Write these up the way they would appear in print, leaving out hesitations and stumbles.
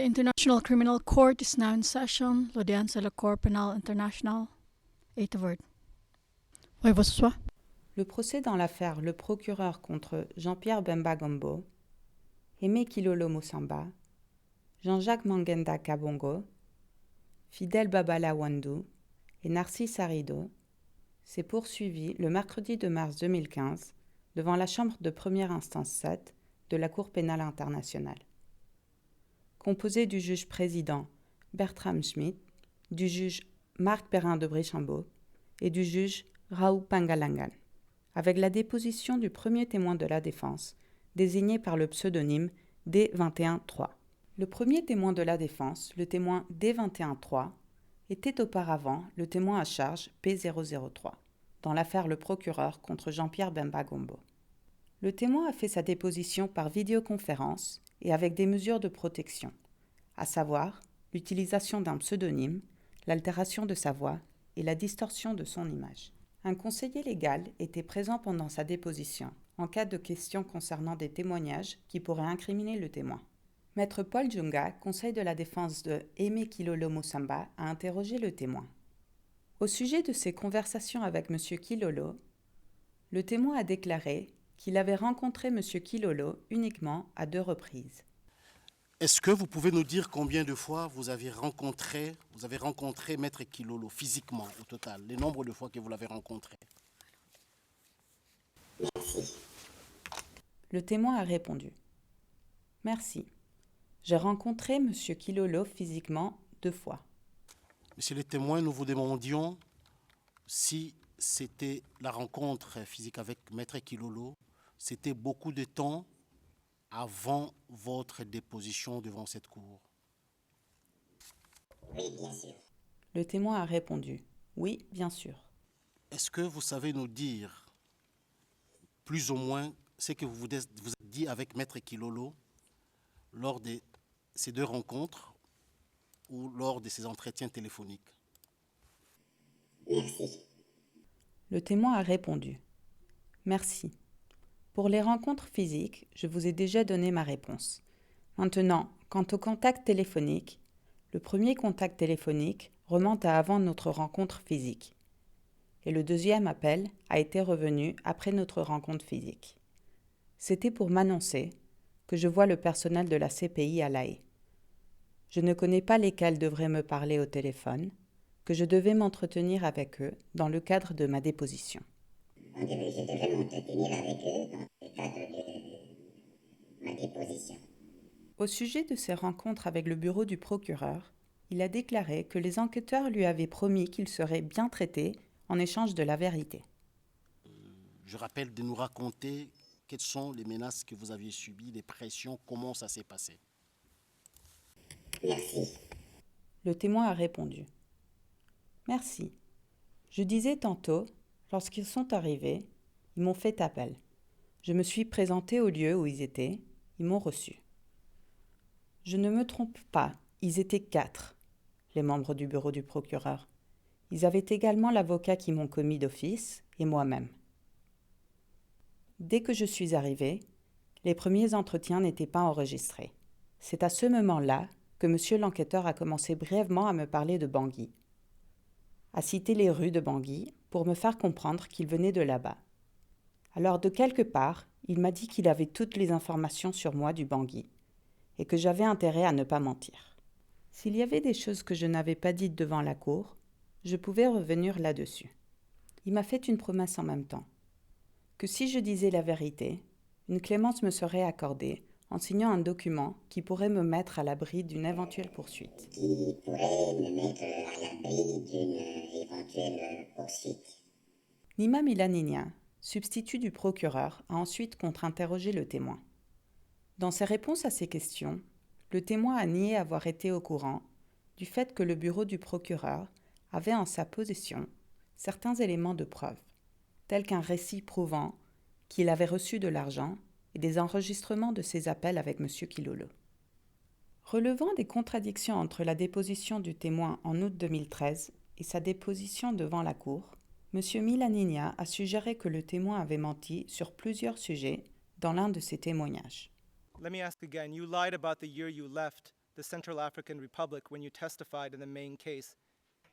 International Criminal Court is now in session. L'audience à la Cour pénale internationale est ouverte. Oui, va ce soir. Le procès dans l'affaire Le Procureur contre Jean-Pierre Bemba Gombo, Aimé Kilolo Moussamba, Jean-Jacques Mangenda Kabongo, Fidel Babala Wandou et Narcisse Harido s'est poursuivi le mercredi 2 mars 2015 devant la Chambre de première instance 7 de la Cour pénale internationale. Composé du juge président Bertram Schmidt, du juge Marc Perrin de Bréchambault et du juge Raoult Pangalangan, avec la déposition du premier témoin de la défense, désigné par le pseudonyme D213. Le premier témoin de la défense, le témoin D213, était auparavant le témoin à charge P003, dans l'affaire Le Procureur contre Jean-Pierre Bemba Gombo. Le témoin a fait sa déposition par vidéoconférence et avec des mesures de protection, à savoir l'utilisation d'un pseudonyme, l'altération de sa voix et la distorsion de son image. Un conseiller légal était présent pendant sa déposition en cas de questions concernant des témoignages qui pourraient incriminer le témoin. Maître Paul Djunga, conseil de la défense de Aimé Kilolo Moussamba, a interrogé le témoin. Au sujet de ses conversations avec M. Kilolo, le témoin a déclaré qu'il avait rencontré M. Kilolo uniquement à 2 reprises. Est-ce que vous pouvez nous dire combien de fois vous avez rencontré Maître Kilolo physiquement au total, le nombre de fois que vous l'avez rencontré? Merci. Le témoin a répondu. Merci. J'ai rencontré M. Kilolo physiquement 2 fois. Monsieur le témoin, nous vous demandions si c'était la rencontre physique avec Maître Kilolo, c'était beaucoup de temps avant votre déposition devant cette cour. Oui, bien sûr. Le témoin a répondu. Oui, bien sûr. Est-ce que vous savez nous dire plus ou moins ce que vous êtes dit avec Maître Kilolo lors de ces 2 rencontres ou lors de ces entretiens téléphoniques? Merci. Le témoin a répondu. Merci. Pour les rencontres physiques, je vous ai déjà donné ma réponse. Maintenant, quant au contact téléphonique, le premier contact téléphonique remonte à avant notre rencontre physique. Et le deuxième appel a été revenu après notre rencontre physique. C'était pour m'annoncer que je vois le personnel de la CPI à La Haye. Je ne connais pas lesquels devraient me parler au téléphone, que je devais m'entretenir avec eux dans le cadre de ma déposition. Je devais m'entretenir avec eux dans le cadre de ma déposition. Au sujet de ses rencontres avec le bureau du procureur, il a déclaré que les enquêteurs lui avaient promis qu'il serait bien traité en échange de la vérité. Je rappelle de nous raconter quelles sont les menaces que vous aviez subies, les pressions, comment ça s'est passé. Merci. Le témoin a répondu. Merci. Je disais tantôt, lorsqu'ils sont arrivés, ils m'ont fait appel. Je me suis présenté au lieu où ils étaient, ils m'ont reçu. Je ne me trompe pas, ils étaient 4, les membres du bureau du procureur. Ils avaient également l'avocat qui m'ont commis d'office et moi-même. Dès que je suis arrivé, les premiers entretiens n'étaient pas enregistrés. C'est à ce moment-là que monsieur l'enquêteur a commencé brièvement à me parler de Bangui, à citer les rues de Bangui pour me faire comprendre qu'il venait de là-bas. Alors de quelque part, il m'a dit qu'il avait toutes les informations sur moi du Bangui et que j'avais intérêt à ne pas mentir. S'il y avait des choses que je n'avais pas dites devant la cour, je pouvais revenir là-dessus. Il m'a fait une promesse en même temps, que si je disais la vérité, une clémence me serait accordée en signant un document qui pourrait me mettre à l'abri d'une éventuelle poursuite. Qui pourrait me mettre à l'abri d'une éventuelle poursuite. Nima Milaninia, substitut du procureur, a ensuite contre-interrogé le témoin. Dans ses réponses à ces questions, le témoin a nié avoir été au courant du fait que le bureau du procureur avait en sa possession certains éléments de preuve, tels qu'un récit prouvant qu'il avait reçu de l'argent et des enregistrements de ses appels avec M. Kilolo. Relevant des contradictions entre la déposition du témoin en août 2013 et sa déposition devant la cour, M. Milaninia a suggéré que le témoin avait menti sur plusieurs sujets dans l'un de ses témoignages. Let me ask again, you lied about the year you left the Central African Republic when you testified in the main case.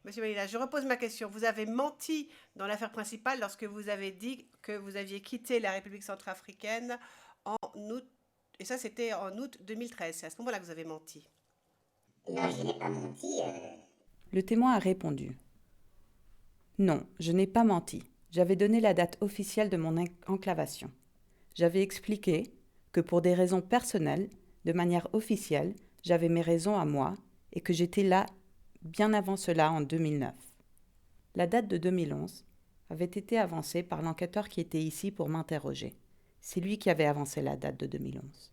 Monsieur Malina, je repose ma question. Vous avez menti dans l'affaire principale lorsque vous avez dit que vous aviez quitté la République centrafricaine en août, et ça c'était en août 2013. C'est à ce moment-là que vous avez menti. Non, je n'ai pas menti. Le témoin a répondu. Non, je n'ai pas menti. J'avais donné la date officielle de mon enclavation. J'avais expliqué que pour des raisons personnelles, de manière officielle, j'avais mes raisons à moi et que j'étais là bien avant cela en 2009. La date de 2011 avait été avancée par l'enquêteur qui était ici pour m'interroger. C'est lui qui avait avancé la date de 2011.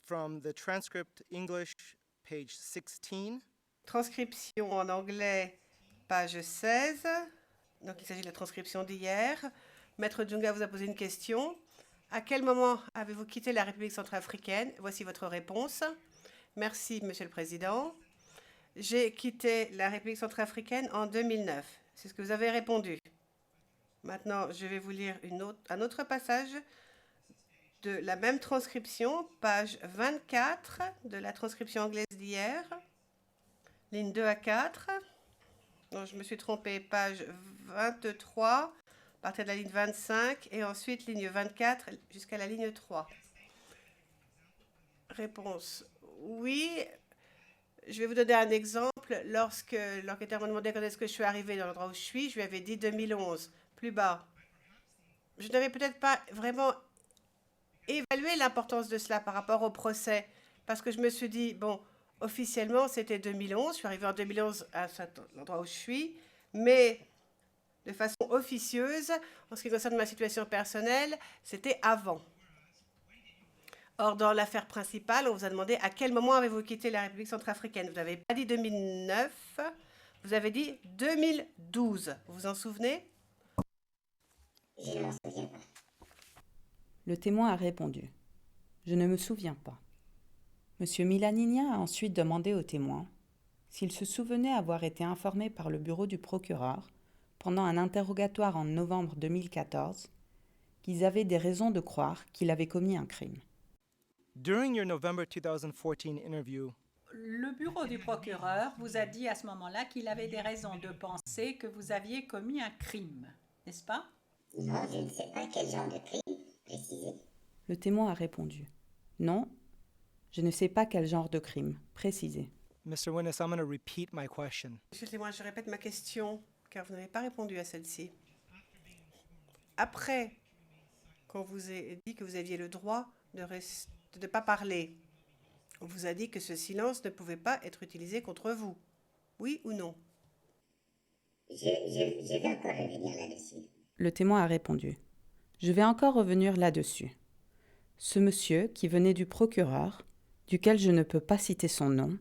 From the transcript English, page 16. Transcription en anglais, page 16. Donc il s'agit de la transcription d'hier. Maître Djunga vous a posé une question. À quel moment avez-vous quitté la République centrafricaine? Voici votre réponse. Merci, Monsieur le Président. J'ai quitté la République centrafricaine en 2009. C'est ce que vous avez répondu. Maintenant, je vais vous lire un autre passage de la même transcription, page 24 de la transcription anglaise d'hier, ligne 2 à 4. Non, je me suis trompée, page 23, à partir de la ligne 25, et ensuite ligne 24 jusqu'à la ligne 3. Réponse, oui. Je vais vous donner un exemple. Lorsque l'enquêteur m'a demandé quand est-ce que je suis arrivée dans l'endroit où je suis, je lui avais dit 2011, plus bas. Je n'avais peut-être pas vraiment évalué l'importance de cela par rapport au procès, parce que je me suis dit, bon, officiellement, c'était 2011, je suis arrivée en 2011 à l'endroit où je suis, mais de façon officieuse, en ce qui concerne ma situation personnelle, c'était avant. Or, dans l'affaire principale, on vous a demandé à quel moment avez-vous quitté la République centrafricaine. Vous n'avez pas dit 2009, vous avez dit 2012. Vous vous en souvenez? Je ne m'en souviens pas. Le témoin a répondu. Je ne me souviens pas. Monsieur Milanigna a ensuite demandé au témoin s'il se souvenait avoir été informé par le bureau du procureur pendant un interrogatoire en novembre 2014 qu'ils avaient des raisons de croire qu'il avait commis un crime. During your November 2014 interview, Le bureau du procureur vous a dit à ce moment-là qu'il avait des raisons de penser que vous aviez commis un crime, n'est-ce pas? Non, je ne sais pas quel genre de crime précisé. Le témoin a répondu. Non, je ne sais pas quel genre de crime précisé. Mr. Winnes, I'm going to repeat my question. Monsieur le témoin, je répète ma question, car vous n'avez pas répondu à celle-ci. Après qu'on vous ait dit que vous aviez le droit de ne pas parler, on vous a dit que ce silence ne pouvait pas être utilisé contre vous. Oui ou non? Je vais encore revenir là-dessus. Le témoin a répondu. Je vais encore revenir là-dessus. Ce monsieur qui venait du procureur, duquel je ne peux pas citer son nom,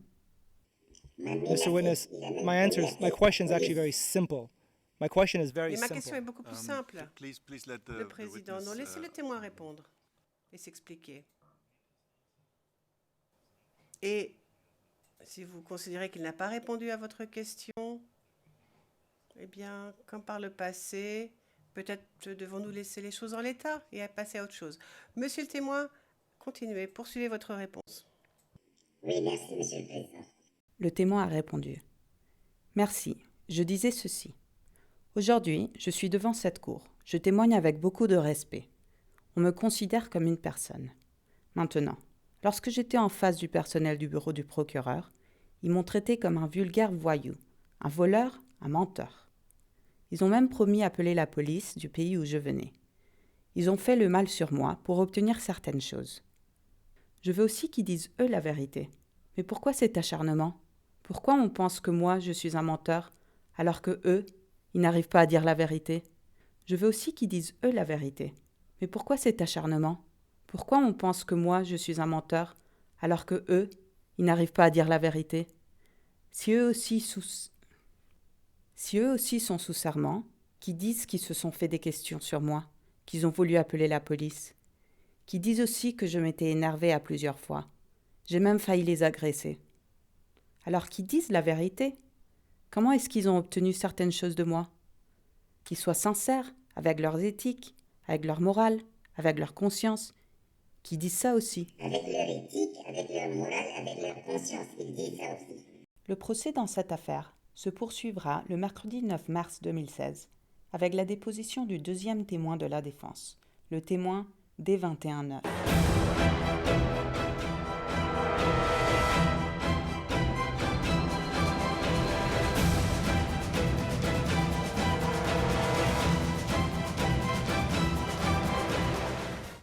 Mr. Witness, my question is actually very simple. My question is very Mais ma question est simple. beaucoup plus simple. Please let Le président, non, laissez le témoin répondre et s'expliquer. Et si vous considérez qu'il n'a pas répondu à votre question, eh bien, comme par le passé, peut-être devons-nous laisser les choses en l'état et passer à autre chose. Monsieur le témoin, continuez, poursuivez votre réponse. Oui, merci, Monsieur le Président. le témoin a répondu. Merci, je disais ceci. Aujourd'hui, je suis devant cette cour. Je témoigne avec beaucoup de respect. On me considère comme une personne. Maintenant, lorsque j'étais en face du personnel du bureau du procureur, ils m'ont traité comme un vulgaire voyou, un voleur, un menteur. Ils ont même promis d'appeler la police du pays où je venais. Ils ont fait le mal sur moi pour obtenir certaines choses. Je veux aussi qu'ils disent eux la vérité. Mais pourquoi cet acharnement? Pourquoi on pense que moi je suis un menteur, alors que eux, ils n'arrivent pas à dire la vérité? Je veux aussi qu'ils disent eux la vérité. Mais pourquoi cet acharnement? Pourquoi on pense que moi je suis un menteur, alors que eux, ils n'arrivent pas à dire la vérité? Si eux aussi sont sous serment, qui disent qu'ils se sont fait des questions sur moi, qu'ils ont voulu appeler la police, qui disent aussi que je m'étais énervée à plusieurs fois. J'ai même failli les agresser. Alors qu'ils disent la vérité. Comment est-ce qu'ils ont obtenu certaines choses de moi? Qu'ils soient sincères avec leurs éthiques, avec leur morale, avec leur conscience, qui disent ça aussi. Avec leur éthique, avec leur morale, avec leur conscience, ils disent ça aussi. Le procès dans cette affaire se poursuivra le mercredi 9 mars 2016 avec la déposition du deuxième témoin de la défense, le témoin D21-9.